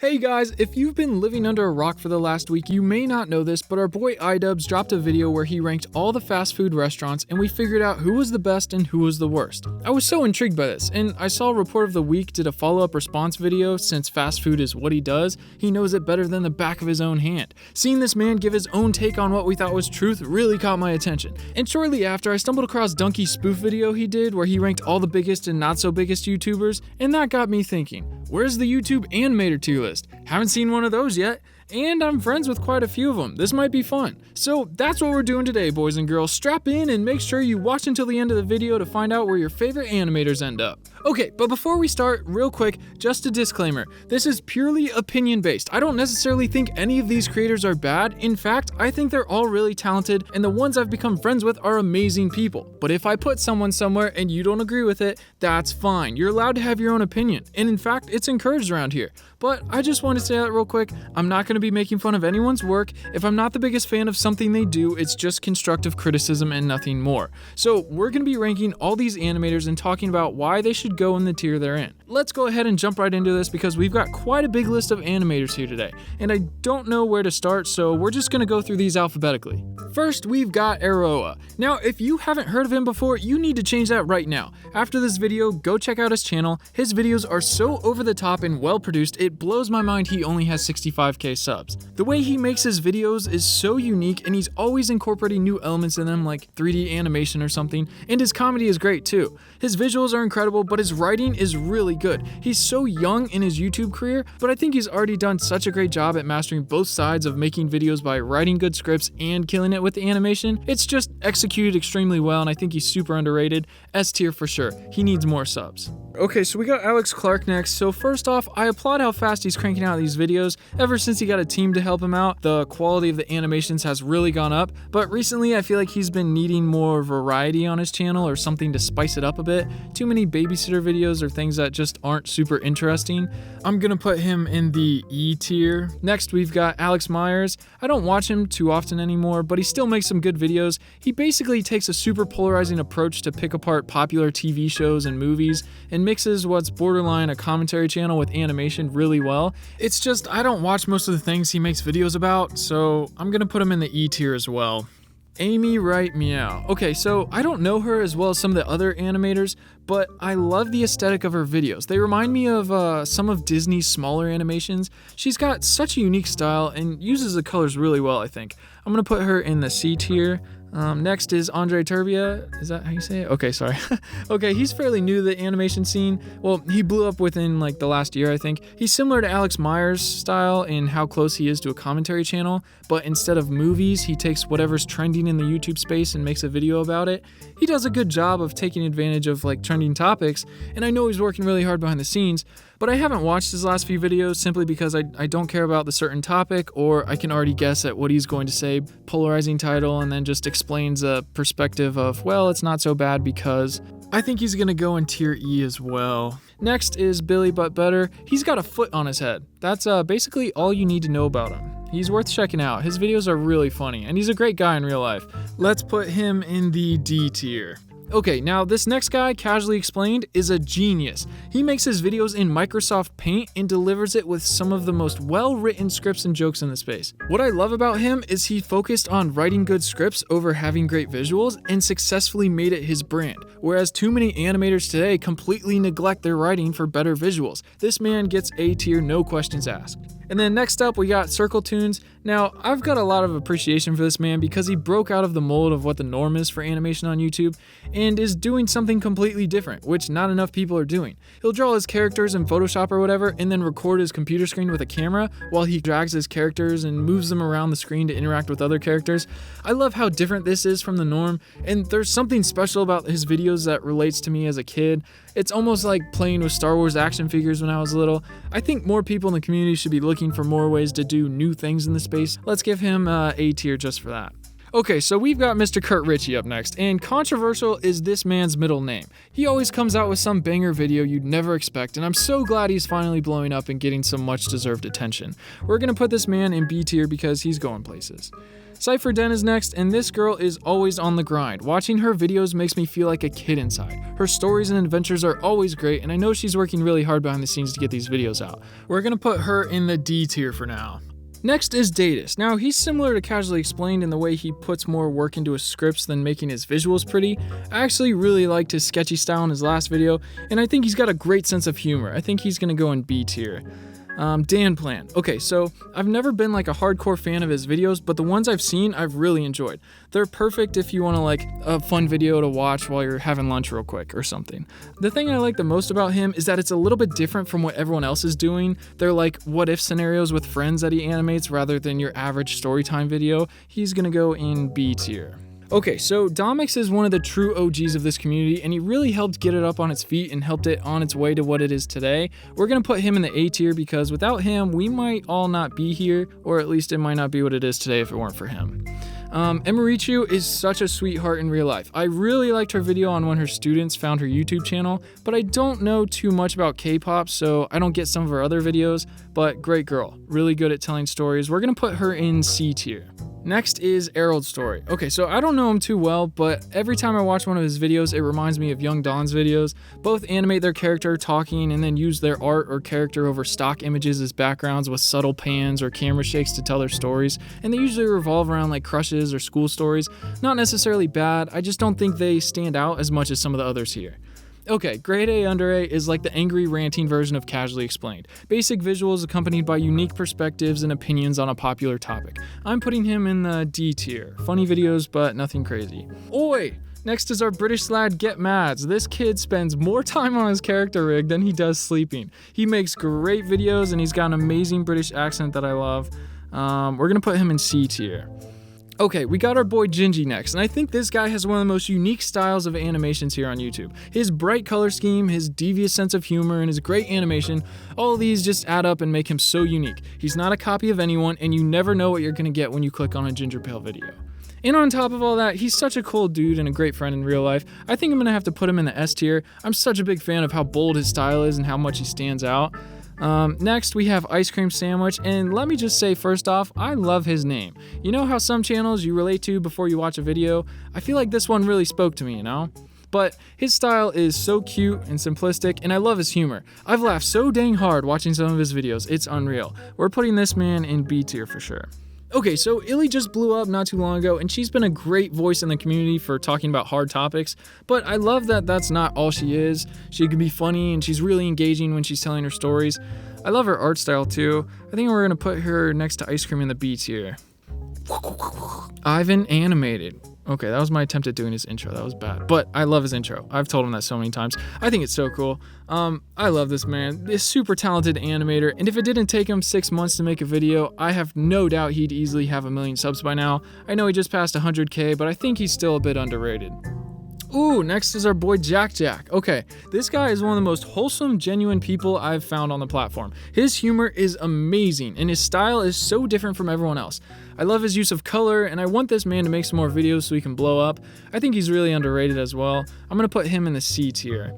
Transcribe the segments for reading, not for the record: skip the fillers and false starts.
Hey guys, if you've been living under a rock for the last week, you may not know this, but our boy iDubbbz dropped a video where he ranked all the fast food restaurants and we figured out who was the best and who was the worst. I was so intrigued by this, and I saw Report of the Week did a follow-up response video. Since fast food is what he does, he knows it better than the back of his own hand. Seeing this man give his own take on what we thought was truth really caught my attention. And shortly after, I stumbled across Donkey's spoof video he did where he ranked all the biggest and not so biggest YouTubers, and that got me thinking, where's the YouTube Animator tier list? Haven't seen one of those yet, and I'm friends with quite a few of them. This might be fun. So that's what we're doing today, boys and girls. Strap in and make sure you watch until the end of the video to find out where your favorite animators end up. Okay, but before we start, real quick, just a disclaimer. This is purely opinion-based. I don't necessarily think any of these creators are bad. In fact, I think they're all really talented, and the ones I've become friends with are amazing people. But if I put someone somewhere and you don't agree with it, that's fine. You're allowed to have your own opinion, and in fact, it's encouraged around here. But I just want to say that real quick. I'm not going to be making fun of anyone's work. If I'm not the biggest fan of something they do, it's just constructive criticism and nothing more. So we're going to be ranking all these animators and talking about why they should go in the tier they're in. Let's go ahead and jump right into this because we've got quite a big list of animators here today, and I don't know where to start, so we're just going to go through these alphabetically. First, we've got Airoah. Now, if you haven't heard of him before, you need to change that right now. After this video, go check out his channel. His videos are so over the top and well produced, it blows my mind he only has 65k subs. The way he makes his videos is so unique, and he's always incorporating new elements in them like 3D animation or something, and his comedy is great too. His visuals are incredible, but his writing is really good. He's so young in his YouTube career, but I think he's already done such a great job at mastering both sides of making videos by writing good scripts and killing it with the animation. It's just executed extremely well, and I think he's super underrated. S tier for sure. He needs more subs. Okay, so we got Alex Clark next. So first off, I applaud how fast he's cranking out these videos. Ever since he got a team to help him out, the quality of the animations has really gone up, but recently I feel like he's been needing more variety on his channel or something to spice it up a bit. Too many babysitter videos or things that just aren't super interesting. I'm gonna put him in the E tier. Next, we've got Alex Meyers. I don't watch him too often anymore, but he still makes some good videos. He basically takes a super polarizing approach to pick apart popular TV shows and movies and mixes what's borderline a commentary channel with animation really well. It's just I don't watch most of the things he makes videos about, so I'm gonna put him in the E tier as well. AmyRightMeow. Okay, so I don't know her as well as some of the other animators, but I love the aesthetic of her videos. They remind me of some of Disney's smaller animations. She's got such a unique style and uses the colors really well, I think. I'm gonna put her in the C tier. Next is Andrei Terbei. Is that how you say it? Okay, sorry. Okay, he's fairly new to the animation scene. Well, he blew up within like the last year, I think. He's similar to Alex Meyers' style in how close he is to a commentary channel, but instead of movies, he takes whatever's trending in the YouTube space and makes a video about it. He does a good job of taking advantage of like trending topics, and I know he's working really hard behind the scenes, but I haven't watched his last few videos simply because I don't care about the certain topic, or I can already guess at what he's going to say. Polarizing title, and then just explains a perspective of, well, it's not so bad because. I think he's gonna go in tier E as well. Next is Billy But Better. He's got a foot on his head. That's basically all you need to know about him. He's worth checking out. His videos are really funny, and he's a great guy in real life. Let's put him in the D tier. Okay, now this next guy, Casually Explained, is a genius. He makes his videos in Microsoft Paint and delivers it with some of the most well-written scripts and jokes in the space. What I love about him is he focused on writing good scripts over having great visuals and successfully made it his brand, whereas too many animators today completely neglect their writing for better visuals. This man gets A tier, no questions asked. And then next up, we got CircleToons. Now, I've got a lot of appreciation for this man because he broke out of the mold of what the norm is for animation on YouTube and is doing something completely different, which not enough people are doing. He'll draw his characters in Photoshop or whatever and then record his computer screen with a camera while he drags his characters and moves them around the screen to interact with other characters. I love how different this is from the norm, and there's something special about his videos that relates to me as a kid. It's almost like playing with Star Wars action figures when I was little. I think more people in the community should be looking for more ways to do new things in the space. Let's give him A tier just for that. Okay, so we've got Mr. Curt Richy up next, and controversial is this man's middle name. He always comes out with some banger video you'd never expect, and I'm so glad he's finally blowing up and getting some much deserved attention. We're gonna put this man in B tier because he's going places. CypherDen is next, and this girl is always on the grind. Watching her videos makes me feel like a kid inside. Her stories and adventures are always great, and I know she's working really hard behind the scenes to get these videos out. We're gonna put her in the D tier for now. Next is Daidus. Now, he's similar to Casually Explained in the way he puts more work into his scripts than making his visuals pretty. I actually really liked his sketchy style in his last video, and I think he's got a great sense of humor. I think he's gonna go in B tier. DanPlan. Okay, so I've never been like a hardcore fan of his videos, but the ones I've seen, I've really enjoyed. They're perfect if you want to like a fun video to watch while you're having lunch real quick or something. The thing I like the most about him is that it's a little bit different from what everyone else is doing. They're like what if scenarios with friends that he animates rather than your average Storytime video. He's gonna go in B tier. Okay, so Domics is one of the true OGs of this community, and he really helped get it up on its feet and helped it on its way to what it is today. We're gonna put him in the A tier because without him, we might all not be here, or at least it might not be what it is today if it weren't for him. Emirichu is such a sweetheart in real life. I really liked her video on when her students found her YouTube channel, but I don't know too much about K-pop, so I don't get some of her other videos, but great girl, really good at telling stories. We're gonna put her in C tier. Next is EroldStory. Okay, so I don't know him too well, but every time I watch one of his videos, it reminds me of Young Don's videos. Both animate their character talking and then use their art or character over stock images as backgrounds with subtle pans or camera shakes to tell their stories, and they usually revolve around like crushes or school stories. Not necessarily bad, I just don't think they stand out as much as some of the others here. Okay, GradeAUnderA is like the angry ranting version of Casually Explained. Basic visuals accompanied by unique perspectives and opinions on a popular topic. I'm putting him in the D tier. Funny videos, but nothing crazy. Oi! Next is our British lad GetMadz. This kid spends more time on his character rig than he does sleeping. He makes great videos and he's got an amazing British accent that I love. We're gonna put him in C tier. Okay, we got our boy Gingy next, and I think this guy has one of the most unique styles of animations here on YouTube. His bright color scheme, his devious sense of humor, and his great animation, all of these just add up and make him so unique. He's not a copy of anyone, and you never know what you're gonna get when you click on a GingerPale video. And on top of all that, he's such a cool dude and a great friend in real life. I think I'm gonna have to put him in the S tier. I'm such a big fan of how bold his style is and how much he stands out. Next we have Ice Cream Sandwich, and let me just say first off, I love his name. You know how some channels you relate to before you watch a video? I feel like this one really spoke to me, you know? But his style is so cute and simplistic, and I love his humor. I've laughed so dang hard watching some of his videos, it's unreal. We're putting this man in B tier for sure. Okay, so Illy just blew up not too long ago, and she's been a great voice in the community for talking about hard topics, but I love that that's not all she is. She can be funny, and she's really engaging when she's telling her stories. I love her art style too. I think we're gonna put her next to Ice Cream in the B tier. Ivan Animated. Okay, that was my attempt at doing his intro. That was bad, but I love his intro. I've told him that so many times. I think it's so cool. I love this man. This super talented animator, and if it didn't take him 6 months to make a video, I have no doubt he'd easily have 1 million subs by now. I know he just passed 100K, but I think he's still a bit underrated. Ooh, next is our boy Jack. Okay, this guy is one of the most wholesome, genuine people I've found on the platform. His humor is amazing, and his style is so different from everyone else. I love his use of color, and I want this man to make some more videos so he can blow up. I think he's really underrated as well. I'm gonna put him in the C tier.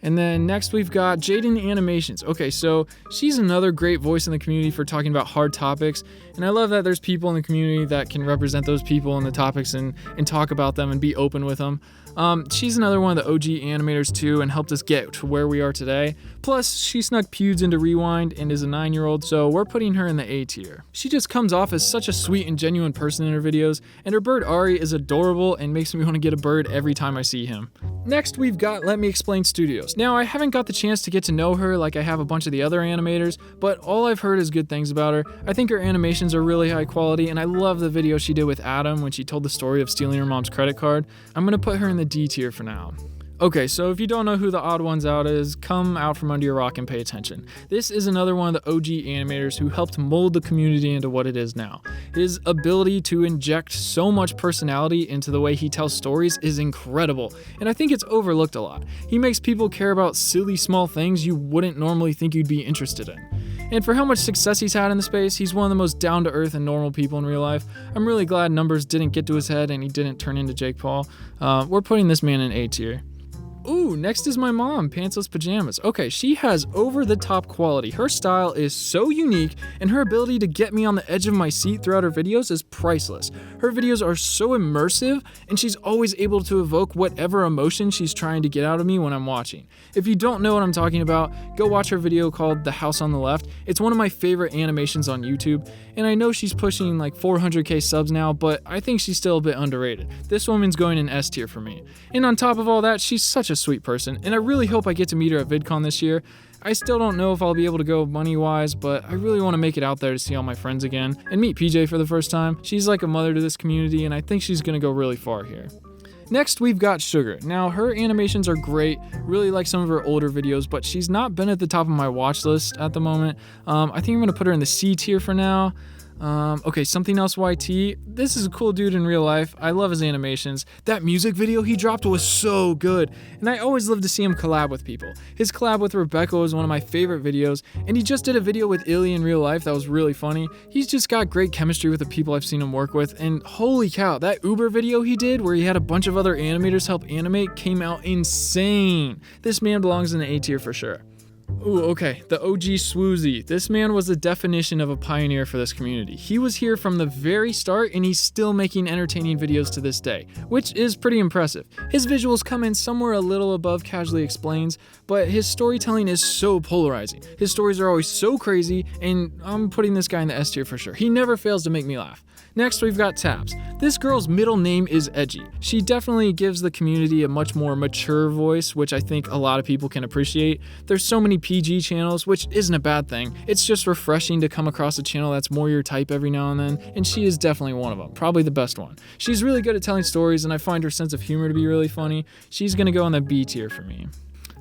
And then next we've got Jaiden Animations. Okay, so she's another great voice in the community for talking about hard topics, and I love that there's people in the community that can represent those people in the topics and talk about them and be open with them. She's another one of the OG animators too and helped us get to where we are today. Plus, she snuck Pewds into Rewind and is a 9-year-old, so we're putting her in the A tier. She just comes off as such a sweet and genuine person in her videos, and her bird Ari is adorable and makes me want to get a bird every time I see him. Next, we've got Let Me Explain Studios. Now, I haven't got the chance to get to know her like I have a bunch of the other animators, but all I've heard is good things about her. I think her animations are really high quality, and I love the video she did with Adam when she told the story of stealing her mom's credit card. I'm gonna put her in the D tier for now. Okay, so if you don't know who the odd ones out is, come out from under your rock and pay attention. This is another one of the OG animators who helped mold the community into what it is now. His ability to inject so much personality into the way he tells stories is incredible, and I think it's overlooked a lot. He makes people care about silly small things you wouldn't normally think you'd be interested in. And for how much success he's had in the space, he's one of the most down-to-earth and normal people in real life. I'm really glad numbers didn't get to his head and he didn't turn into Jake Paul. We're putting this man in A tier. Ooh, next is my mom, PantslessPajamas. Okay, she has over-the-top quality. Her style is so unique, and her ability to get me on the edge of my seat throughout her videos is priceless. Her videos are so immersive, and she's always able to evoke whatever emotion she's trying to get out of me when I'm watching. If you don't know what I'm talking about, go watch her video called The House on the Left. It's one of my favorite animations on YouTube, and I know she's pushing like 400k subs now, but I think she's still a bit underrated. This woman's going in S tier for me. And on top of all that, she's such a sweet person, and I really hope I get to meet her at VidCon this year. I still don't know if I'll be able to go money-wise, but I really want to make it out there to see all my friends again and meet PJ for the first time. She's like a mother to this community, and I think she's gonna go really far here. Next, we've got Shgurr. Now, her animations are great, really like some of her older videos, but she's not been at the top of my watch list at the moment. I think I'm gonna put her in the C tier for now. Okay, SomeThingElseYT. This is a cool dude in real life. I love his animations. That music video he dropped was so good, and I always love to see him collab with people. His collab with Rebecca was one of my favorite videos, and he just did a video with Illy in real life that was really funny. He's just got great chemistry with the people I've seen him work with, and holy cow, that Uber video he did where he had a bunch of other animators help animate came out insane. This man belongs in the A tier for sure. Ooh, okay, the OG Swoozie. This man was the definition of a pioneer for this community. He was here from the very start, and he's still making entertaining videos to this day, which is pretty impressive. His visuals come in somewhere a little above Casually Explains, but his storytelling is so polarizing. His stories are always so crazy, and I'm putting this guy in the S tier for sure. He never fails to make me laugh. Next, we've got Tabs. This girl's middle name is Edgy. She definitely gives the community a much more mature voice, which I think a lot of people can appreciate. There's so many PG channels, which isn't a bad thing. It's just refreshing to come across a channel that's more your type every now and then, and she is definitely one of them, probably the best one. She's really good at telling stories, and I find her sense of humor to be really funny. She's gonna go in the B tier for me.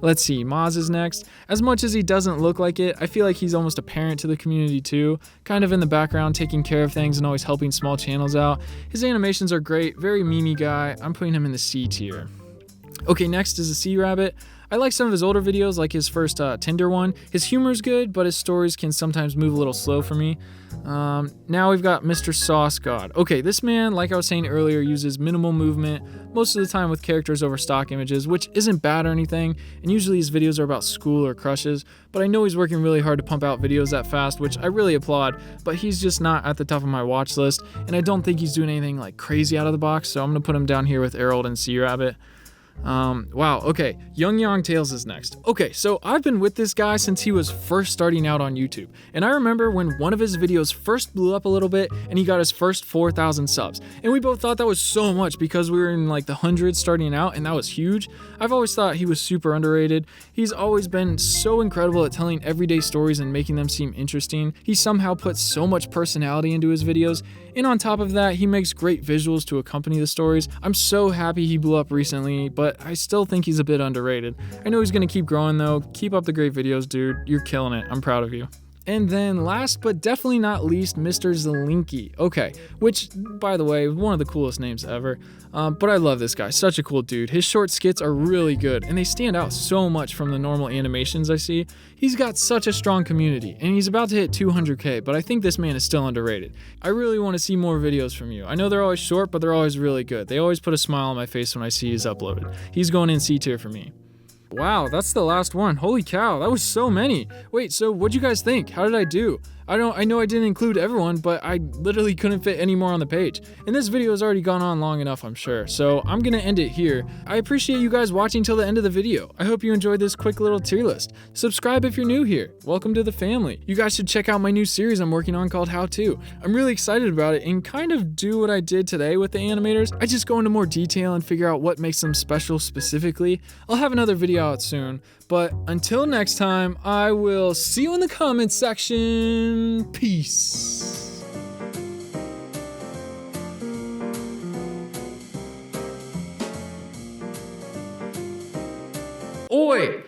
Let's see, Maz is next. As much as he doesn't look like it, I feel like he's almost a parent to the community too, kind of in the background taking care of things and always helping small channels out. His animations are great, very memey guy. I'm putting him in the C tier. Okay, next is the Sea Rabbit. I like some of his older videos, like his first Tinder one. His humor's good, but his stories can sometimes move a little slow for me. Now we've got Mr. Sauce God. Okay, this man, like I was saying earlier, uses minimal movement, most of the time with characters over stock images, which isn't bad or anything, and usually his videos are about school or crushes, but I know he's working really hard to pump out videos that fast, which I really applaud, but he's just not at the top of my watch list, and I don't think he's doing anything like crazy out of the box, so I'm gonna put him down here with Airoah and Sea Rabbit. Wow, okay, Yong Tales is next. Okay, so I've been with this guy since he was first starting out on YouTube, and I remember when one of his videos first blew up a little bit and he got his first 4,000 subs, and we both thought that was so much because we were in like the hundreds starting out, and that was huge. I've always thought he was super underrated. He's always been so incredible at telling everyday stories and making them seem interesting. He somehow puts so much personality into his videos, and on top of that, he makes great visuals to accompany the stories. I'm so happy he blew up recently, but I still think he's a bit underrated. I know he's gonna keep growing though. Keep up the great videos, dude. You're killing it. I'm proud of you. And then last but definitely not least, Mr. Zalinki. Okay, which, by the way, one of the coolest names ever. But I love this guy, such a cool dude. His short skits are really good, and they stand out so much from the normal animations I see. He's got such a strong community, and he's about to hit 200k, but I think this man is still underrated. I really want to see more videos from you. I know they're always short, but they're always really good. They always put a smile on my face when I see he's uploaded. He's going in C tier for me. Wow, that's the last one. Holy cow, that was so many. Wait, so what'd you guys think? How did I do? I know I didn't include everyone, but I literally couldn't fit any more on the page. And this video has already gone on long enough, I'm sure. So I'm gonna end it here. I appreciate you guys watching till the end of the video. I hope you enjoyed this quick little tier list. Subscribe if you're new here. Welcome to the family. You guys should check out my new series I'm working on called How To. I'm really excited about it and kind of do what I did today with the animators. I just go into more detail and figure out what makes them special specifically. I'll have another video out soon. But until next time, I will see you in the comments section. Peace. Oi!